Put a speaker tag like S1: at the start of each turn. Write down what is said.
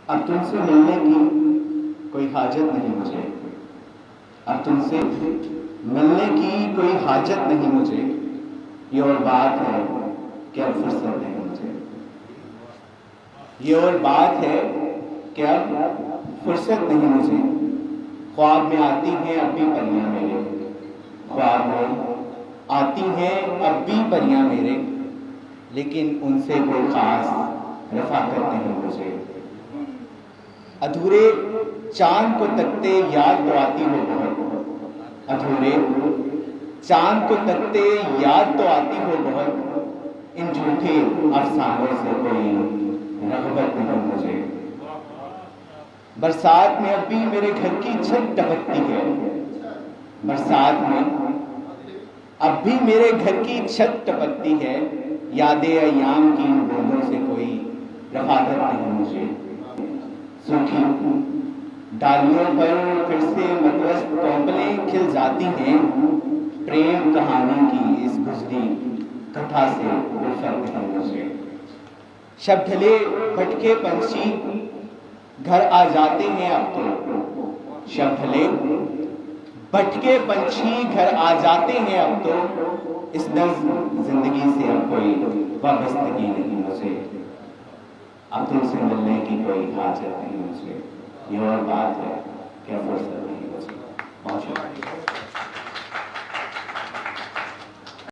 S1: अब तुमसे मिलने की कोई हाजत नहीं मुझे, अब तुमसे मिलने की कोई हाजत नहीं मुझे। ये और बात है कि अब फुर्सत नहीं मुझे, ये और बात है कि अब फुर्सत नहीं मुझे। ख्वाब में आती हैं अब भी परियां मेरे, ख्वाब में आती हैं अब भी परियां मेरे, लेकिन उनसे कोई खास रफाकत नहीं मुझे। अधूरे चांद को तकते याद तो आती हो बहुत, अधूरे चांद को तकते याद तो आती हो बहुत। इन झूठे अफसानों से कोई रग़बत नहीं मुझे। बरसात में अब भी मेरे घर की छत टपकती है, बरसात में अब भी मेरे घर की छत टपकती है। यादें अय्याम की इन बूंदों से कोई रफ़ाकत नहीं मुझे। सूखी डालियों पर फिर से मतवस्त कोपलें खिल जाती हैं, प्रेम कहानी की इस गुजरी कथा से कोई फर्क नहीं मुझे। शब ढले भटके पंछी घर आ जाते हैं अब तो, शब ढले भटके पंछी घर आ जाते हैं अब तो। इस नज़्म जिंदगी से अब कोई वाबस्तगी नहीं मुझे, अब तुमसे मिलने की कोई हाजत नहीं मुझे। ये और बात है कि फुर्सत नहीं मुझे। बहुत शुक्रिया।